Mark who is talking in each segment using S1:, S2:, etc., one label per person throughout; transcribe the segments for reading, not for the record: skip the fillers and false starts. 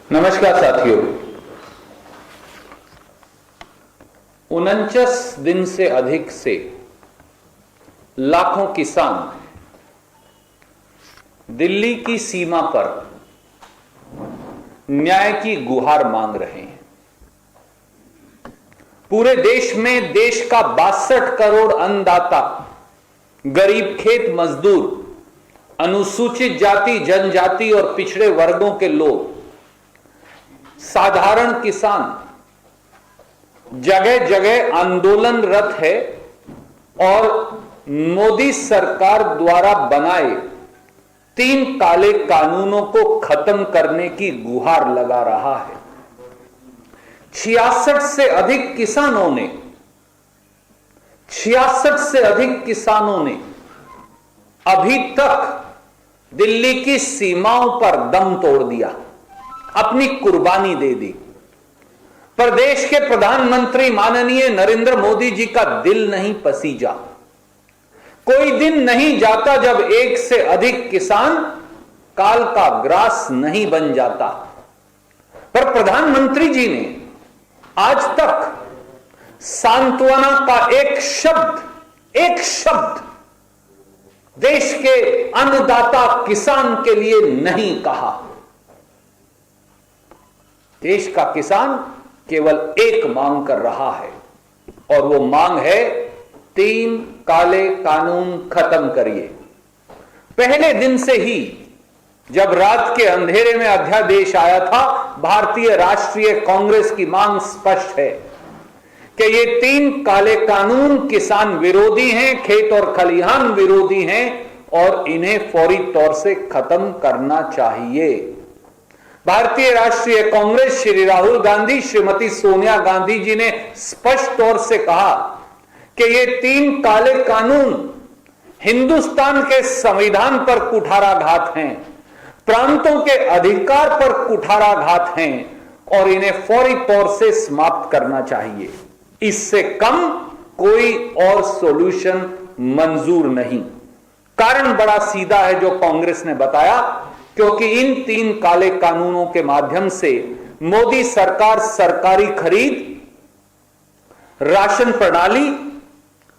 S1: नमस्कार साथियों। 49 दिन से अधिक से लाखों किसान दिल्ली की सीमा पर न्याय की गुहार मांग रहे हैं। पूरे देश में देश का 62 करोड़ अन्नदाता, गरीब खेत मजदूर, अनुसूचित जाति, जनजाति और पिछड़े वर्गों के लोग, साधारण किसान जगह जगह आंदोलनरत है और मोदी सरकार द्वारा बनाए 3 काले कानूनों को खत्म करने की गुहार लगा रहा है। 66 से अधिक किसानों ने अभी तक दिल्ली की सीमाओं पर दम तोड़ दिया, अपनी कुर्बानी दे दी। प्रदेश के प्रधानमंत्री माननीय नरेंद्र मोदी जी का दिल नहीं पसीजा। कोई दिन नहीं जाता जब एक से अधिक किसान काल का ग्रास नहीं बन जाता। पर प्रधानमंत्री जी ने आज तक सांत्वना का एक शब्द देश के अन्नदाता किसान के लिए नहीं कहा। देश का किसान केवल एक मांग कर रहा है और वो मांग है 3 काले कानून खत्म करिए। पहले दिन से ही जब रात के अंधेरे में अध्यादेश आया था, भारतीय राष्ट्रीय कांग्रेस की मांग स्पष्ट है कि ये 3 काले कानून किसान विरोधी हैं, खेत और खलिहान विरोधी हैं और इन्हें फौरी तौर से खत्म करना चाहिए। भारतीय राष्ट्रीय कांग्रेस, श्री राहुल गांधी, श्रीमती सोनिया गांधी जी ने स्पष्ट तौर से कहा कि ये 3 काले कानून हिंदुस्तान के संविधान पर कुठाराघात हैं, प्रांतों के अधिकार पर कुठाराघात हैं और इन्हें फौरी तौर से समाप्त करना चाहिए। इससे कम कोई और सॉल्यूशन मंजूर नहीं। कारण बड़ा सीधा है जो कांग्रेस ने बताया, क्योंकि इन 3 काले कानूनों के माध्यम से मोदी सरकार सरकारी खरीद, राशन प्रणाली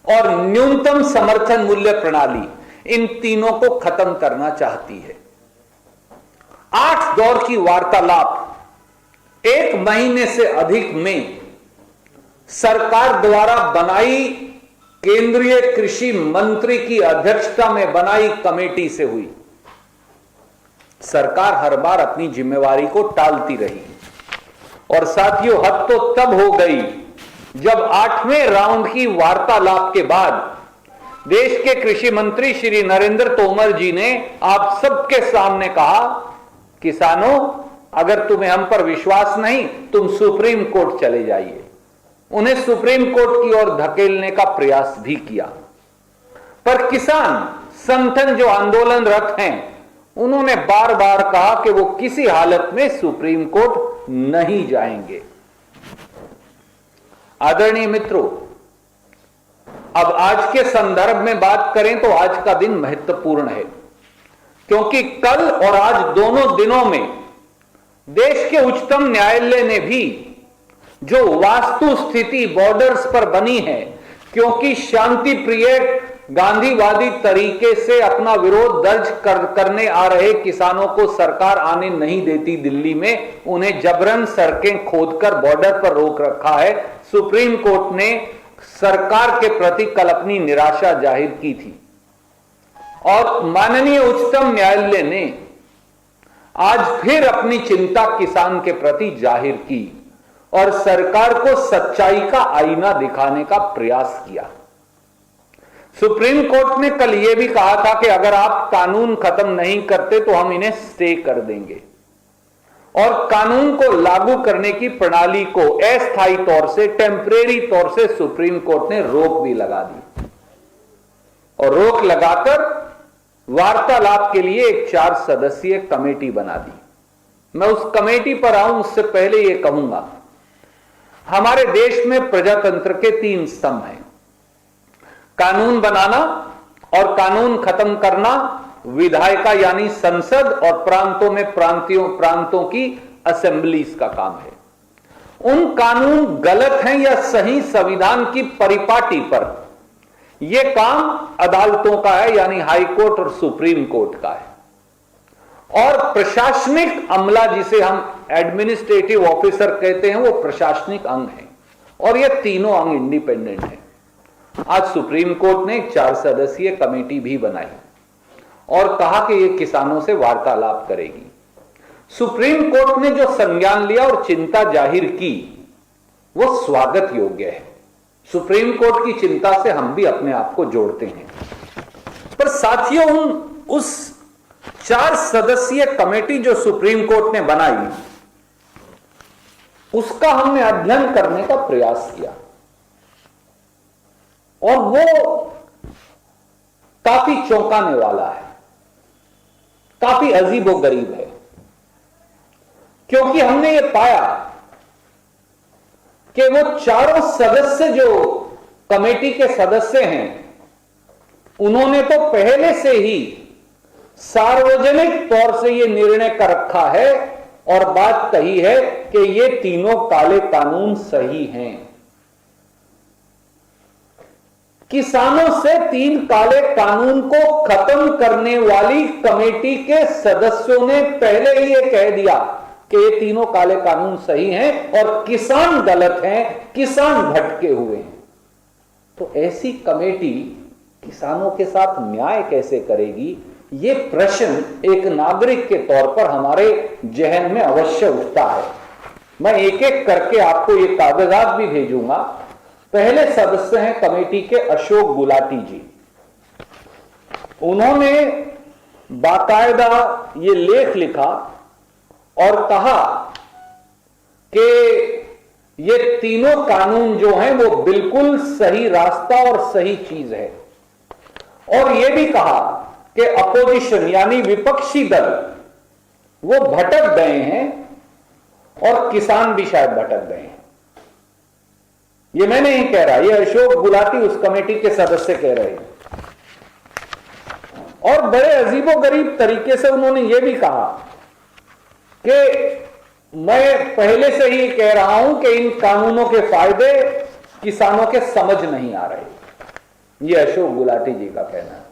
S1: और न्यूनतम समर्थन मूल्य प्रणाली, इन तीनों को खत्म करना चाहती है। 8 दौर की वार्तालाप 1 महीने से अधिक में सरकार द्वारा बनाई केंद्रीय कृषि मंत्री की अध्यक्षता में बनाई कमेटी से हुई। सरकार हर बार अपनी जिम्मेवारी को टालती रही और साथियों, हद तो तब हो गई जब 8वें राउंड की वार्तालाप के बाद देश के कृषि मंत्री श्री नरेंद्र तोमर जी ने आप सबके सामने कहा, किसानों, अगर तुम्हें हम पर विश्वास नहीं, तुम सुप्रीम कोर्ट चले जाइए। उन्हें सुप्रीम कोर्ट की ओर धकेलने का प्रयास भी किया। पर किसान संगठन जो आंदोलनरत हैं, उन्होंने बार बार कहा कि वो किसी हालत में सुप्रीम कोर्ट नहीं जाएंगे। आदरणीय मित्रों, अब आज के संदर्भ में बात करें तो आज का दिन महत्वपूर्ण है, क्योंकि कल और आज दोनों दिनों में देश के उच्चतम न्यायालय ने भी जो वास्तु स्थिति बॉर्डर्स पर बनी है, क्योंकि शांति प्रिय गांधीवादी तरीके से अपना विरोध दर्ज करने आ रहे किसानों को सरकार आने नहीं देती दिल्ली में, उन्हें जबरन सड़कें खोदकर बॉर्डर पर रोक रखा है। सुप्रीम कोर्ट ने सरकार के प्रति कल अपनी निराशा जाहिर की थी और माननीय उच्चतम न्यायालय ने आज फिर अपनी चिंता किसान के प्रति जाहिर की और सरकार को सच्चाई का आईना दिखाने का प्रयास किया। सुप्रीम कोर्ट ने कल यह भी कहा था कि अगर आप कानून खत्म नहीं करते तो हम इन्हें स्टे कर देंगे और कानून को लागू करने की प्रणाली को अस्थायी तौर से, टेम्परेरी तौर से सुप्रीम कोर्ट ने रोक भी लगा दी और रोक लगाकर वार्तालाप के लिए एक 4 सदस्यीय कमेटी बना दी। मैं उस कमेटी पर आऊं उससे पहले यह कहूंगा, हमारे देश में प्रजातंत्र के 3 स्तंभ हैं: कानून बनाना और कानून खत्म करना, विधायिका यानी संसद और प्रांतों में प्रांतों की असेंबलीज का काम है। उन कानून गलत हैं या सही संविधान की परिपाटी पर यह काम अदालतों का है, यानी हाई कोर्ट और सुप्रीम कोर्ट का है। और प्रशासनिक अमला, जिसे हम एडमिनिस्ट्रेटिव ऑफिसर कहते हैं, वो प्रशासनिक अंग है और ये तीनों अंग इंडिपेंडेंट हैं। आज सुप्रीम कोर्ट ने एक 4 सदस्यीय कमेटी भी बनाई और कहा कि ये किसानों से वार्तालाप करेगी। सुप्रीम कोर्ट ने जो संज्ञान लिया और चिंता जाहिर की वो स्वागत योग्य है। सुप्रीम कोर्ट की चिंता से हम भी अपने आप को जोड़ते हैं। पर साथियों, उस 4 सदस्यीय कमेटी जो सुप्रीम कोर्ट ने बनाई, उसका हमने अध्ययन करने का प्रयास किया और वो काफी चौंकाने वाला है, काफी अजीबोगरीब है। क्योंकि हमने ये पाया कि वो चारों सदस्य जो कमेटी के सदस्य हैं, उन्होंने तो पहले से ही सार्वजनिक तौर से ये निर्णय कर रखा है और बात कही है कि ये तीनों काले कानून सही हैं। किसानों से 3 काले कानून को खत्म करने वाली कमेटी के सदस्यों ने पहले ही ये कह दिया कि ये तीनों काले कानून सही हैं और किसान गलत हैं, किसान भटके हुए हैं। तो ऐसी कमेटी किसानों के साथ न्याय कैसे करेगी, ये प्रश्न एक नागरिक के तौर पर हमारे जहन में अवश्य उठता है। मैं एक एक करके आपको ये कागजात भी भेजूंगा। पहले सदस्य हैं कमेटी के अशोक गुलाटी जी। उन्होंने बाकायदा ये लेख लिखा और कहा कि ये तीनों कानून जो हैं वो बिल्कुल सही रास्ता और सही चीज है। और यह भी कहा कि अपोजिशन यानी विपक्षी दल वो भटक गए हैं और किसान भी शायद भटक गए हैं। ये मैं नहीं कह रहा, ये अशोक गुलाटी उस कमेटी के सदस्य कह रहे हैं। और बड़े अजीबोगरीब तरीके से उन्होंने ये भी कहा कि मैं पहले से ही कह रहा हूं कि इन कानूनों के फायदे किसानों के समझ नहीं आ रहे। ये अशोक गुलाटी जी का कहना है।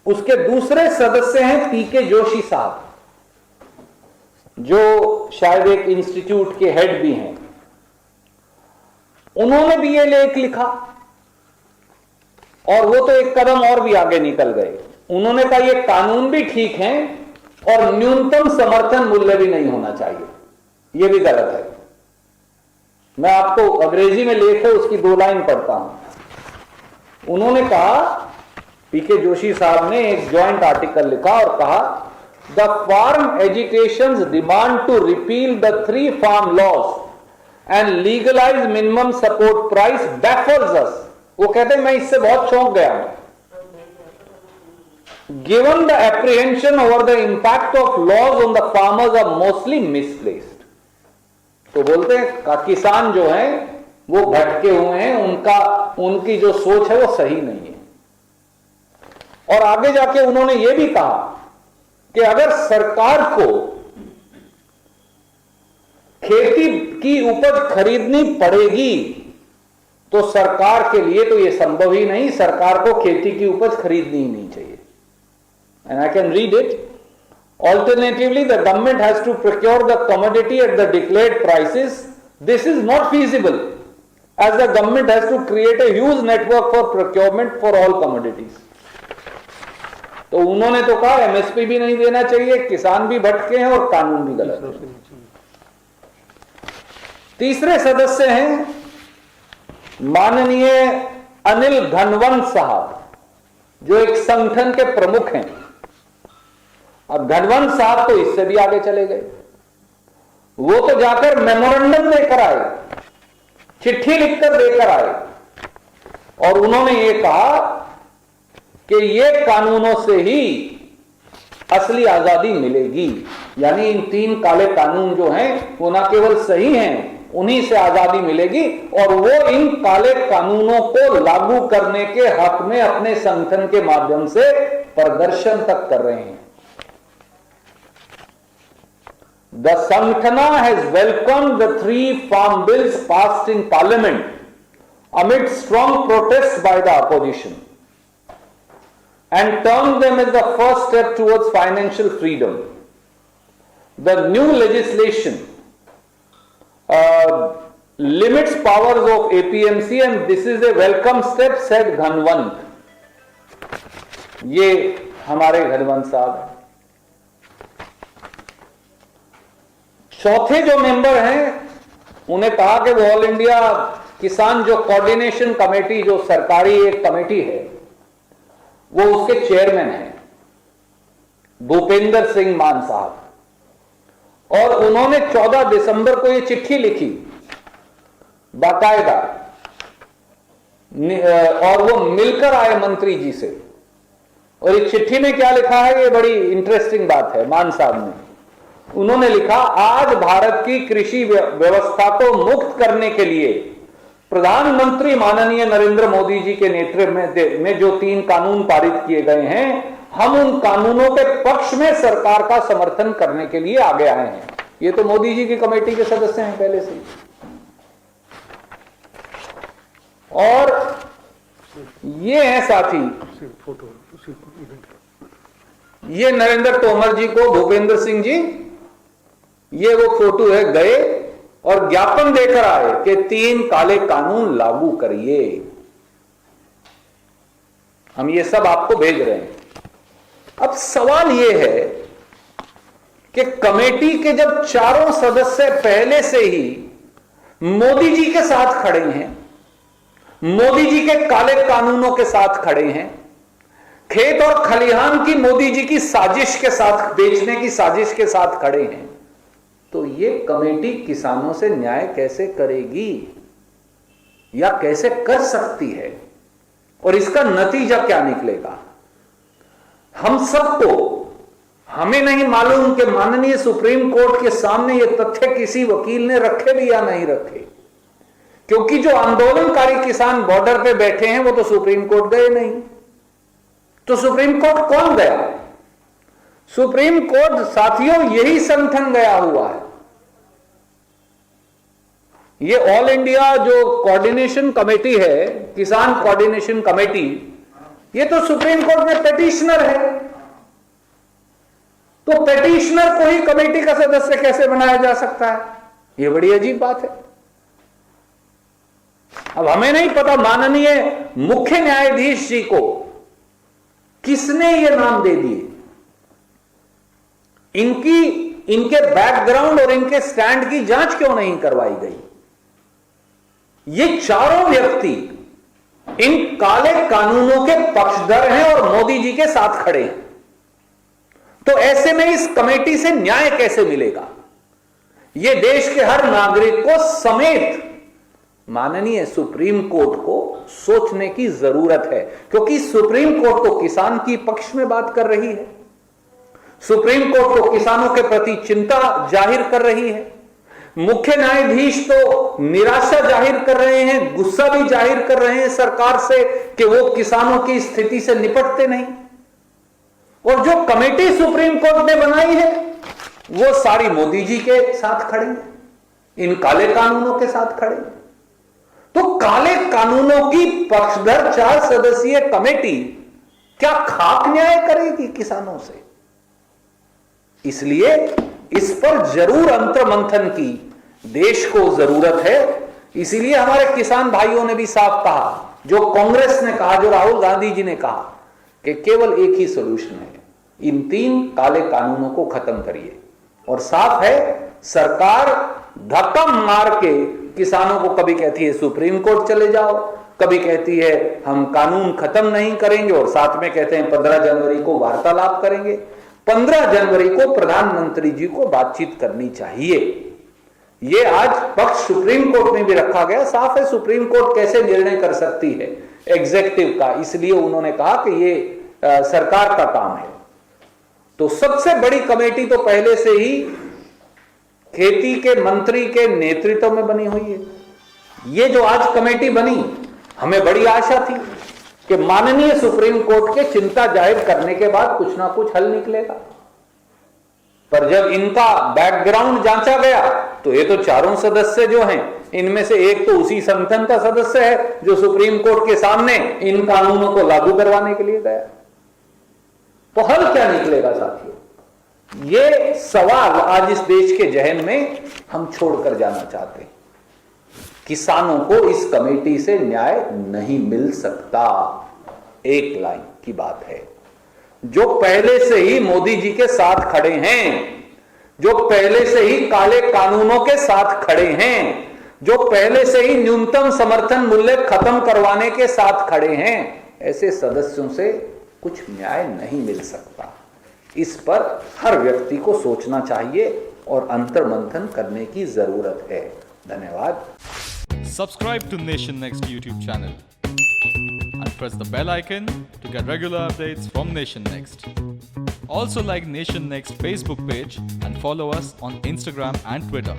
S1: उसके दूसरे सदस्य हैं पीके जोशी साहब, जो शायद एक इंस्टीट्यूट के हेड भी हैं। उन्होंने भी ये लेख लिखा और वो तो एक कदम और भी आगे निकल गए। उन्होंने कहा ये कानून भी ठीक हैं और न्यूनतम समर्थन मूल्य भी नहीं होना चाहिए, ये भी गलत है। मैं आपको अंग्रेजी में लेख है उसकी 2 लाइन पढ़ता हूं। उन्होंने कहा, पीके जोशी साहब ने एक ज्वाइंट आर्टिकल लिखा और कहा, the farm agitations demand to repeal the 3 farm laws and legalise minimum support price baffles us. वो कहते हैं मैं इससे बहुत चौंक गया हूं। Given the apprehension over the impact of laws on the farmers are mostly misplaced. तो बोलते हैं किसान जो हैं वो भटके हुए हैं, उनकी जो सोच है वो सही नहीं है। और आगे जाके उन्होंने ये भी कहा कि अगर सरकार को खेती की उपज खरीदनी पड़ेगी तो सरकार के लिए तो यह संभव ही नहीं, सरकार को खेती की उपज खरीदनी ही नहीं चाहिए। And I can read it. Alternatively, the government has to procure the commodity at the declared prices. This is not feasible, as the government has to create a huge network for procurement for all commodities. तो उन्होंने तो कहा MSP भी नहीं देना चाहिए, किसान भी भटके हैं और कानून भी गलत है। तीसरे सदस्य हैं माननीय अनिल घनवंत साहब, जो एक संगठन के प्रमुख हैं। अब घनवंत साहब तो इससे भी आगे चले गए। वो तो जाकर मेमोरेंडम देकर आए, चिट्ठी लिखकर देकर आए और उन्होंने ये कहा कि ये कानूनों से ही असली आजादी मिलेगी। यानी इन 3 काले कानून जो हैं वो ना केवल सही हैं, उन्हीं से आजादी मिलेगी। और वो इन काले कानूनों को लागू करने के हक में अपने संगठन के माध्यम से प्रदर्शन तक कर रहे हैं। The Sanghthana has welcomed the 3 farm bills passed in Parliament amid strong protests by the opposition and termed them as the first step towards financial freedom. The new legislation limits powers of APMC and this is a welcome step, said Ghanwant. ये हमारे घनवंत साहब हैं। चौथे जो member हैं उन्हें कहा कि वो ऑल इंडिया किसान जो कोऑर्डिनेशन कमेटी, जो सरकारी एक कमेटी है, वो उसके चेयरमैन हैं भूपेंद्र सिंह मान साहब, और उन्होंने 14 दिसंबर को ये चिट्ठी लिखी बाकायदा, और वो मिलकर आए मंत्री जी से। और इस चिट्ठी में क्या लिखा है, ये बड़ी इंटरेस्टिंग बात है। मान साहब ने उन्होंने लिखा, आज भारत की कृषि व्यवस्था को मुक्त करने के लिए प्रधानमंत्री माननीय नरेंद्र मोदी जी के नेतृत्व में जो 3 कानून पारित किए गए हैं, हम उन कानूनों के पक्ष में सरकार का समर्थन करने के लिए आगे आए हैं। ये तो मोदी जी की कमेटी के सदस्य हैं पहले से। और ये है साथी, ये नरेंद्र तोमर जी को भूपेंद्र सिंह जी, ये वो फोटो है, गए और ज्ञापन देकर आए कि 3 काले कानून लागू करिए। हम ये सब आपको भेज रहे हैं। अब सवाल ये है कि कमेटी के जब चारों सदस्य पहले से ही मोदी जी के साथ खड़े हैं, मोदी जी के काले कानूनों के साथ खड़े हैं, खेत और खलिहान की मोदी जी की साजिश के साथ, बेचने की साजिश के साथ खड़े हैं, तो ये कमेटी किसानों से न्याय कैसे करेगी या कैसे कर सकती है, और इसका नतीजा क्या निकलेगा? हम सबको, हमें नहीं मालूम कि माननीय सुप्रीम कोर्ट के सामने ये तथ्य किसी वकील ने रखे भी या नहीं रखे, क्योंकि जो आंदोलनकारी किसान बॉर्डर पे बैठे हैं वो तो सुप्रीम कोर्ट गए नहीं। तो सुप्रीम कोर्ट कौन गया? सुप्रीम कोर्ट साथियों यही संगठन गया हुआ है। ये ऑल इंडिया जो कोऑर्डिनेशन कमेटी है, किसान कोऑर्डिनेशन कमेटी, ये तो सुप्रीम कोर्ट में पेटिशनर है। तो पेटिशनर को ही कमेटी का सदस्य कैसे बनाया जा सकता है? ये बड़ी अजीब बात है। अब हमें नहीं पता माननीय मुख्य न्यायाधीश जी को किसने ये नाम दे दिए, इनके बैकग्राउंड और इनके स्टैंड की जांच क्यों नहीं करवाई गई? ये चारों व्यक्ति इन काले कानूनों के पक्षधर हैं और मोदी जी के साथ खड़े हैं। तो ऐसे में इस कमेटी से न्याय कैसे मिलेगा? ये देश के हर नागरिक को समेत माननीय सुप्रीम कोर्ट को सोचने की जरूरत है, क्योंकि सुप्रीम कोर्ट तो किसान की पक्ष में बात कर रही है, सुप्रीम कोर्ट तो किसानों के प्रति चिंता जाहिर कर रही है, मुख्य न्यायाधीश तो निराशा जाहिर कर रहे हैं, गुस्सा भी जाहिर कर रहे हैं सरकार से कि वो किसानों की स्थिति से निपटते नहीं। और जो कमेटी सुप्रीम कोर्ट ने बनाई है वो सारी मोदी जी के साथ खड़े हैं, इन काले कानूनों के साथ खड़े हैं। तो काले कानूनों की पक्षधर 4 सदस्यीय कमेटी क्या खाक न्याय करेगी किसानों से? इसलिए इस पर जरूर अंतर्मंथन की देश को जरूरत है। इसीलिए हमारे किसान भाइयों ने भी साफ कहा, जो कांग्रेस ने कहा, जो राहुल गांधी जी ने कहा, कि केवल एक ही सॉल्यूशन है, इन 3 काले कानूनों को खत्म करिए। और साफ है, सरकार धक्का मार के किसानों को कभी कहती है सुप्रीम कोर्ट चले जाओ, कभी कहती है हम कानून खत्म नहीं करेंगे, और साथ में कहते हैं 15 जनवरी को वार्तालाप करेंगे। 15 जनवरी को प्रधानमंत्री जी को बातचीत करनी चाहिए। ये आज पक्ष सुप्रीम कोर्ट में भी रखा गया। साफ है सुप्रीम कोर्ट कैसे निर्णय कर सकती है एग्जीक्यूटिव का, इसलिए उन्होंने कहा कि ये सरकार का काम है। तो सबसे बड़ी कमेटी तो पहले से ही खेती के मंत्री के नेतृत्व में बनी हुई है। ये जो आज कमेटी बनी, हमें बड़ी आशा थी कि माननीय सुप्रीम कोर्ट के चिंता जाहिर करने के बाद कुछ ना कुछ हल निकलेगा। पर जब इनका बैकग्राउंड जांचा गया तो ये तो चारों सदस्य जो हैं, इनमें से एक तो उसी संगठन का सदस्य है जो सुप्रीम कोर्ट के सामने इन कानूनों को लागू करवाने के लिए गया। तो हल क्या निकलेगा साथियों? ये सवाल आज इस देश के जहन में हम छोड़कर जाना चाहते हैं। किसानों को इस कमेटी से न्याय नहीं मिल सकता, एक लाइन की बात है। जो पहले से ही मोदी जी के साथ खड़े हैं, जो पहले से ही काले कानूनों के साथ खड़े हैं, जो पहले से ही न्यूनतम समर्थन मूल्य खत्म करवाने के साथ खड़े हैं, ऐसे सदस्यों से कुछ न्याय नहीं मिल सकता। इस पर हर व्यक्ति को सोचना चाहिए और अंतर्मंथन करने की जरूरत है। धन्यवाद।
S2: Subscribe to Nation Next YouTube channel and press the bell icon to get regular updates from Nation Next. Also like Nation Next Facebook page and follow us on Instagram and Twitter.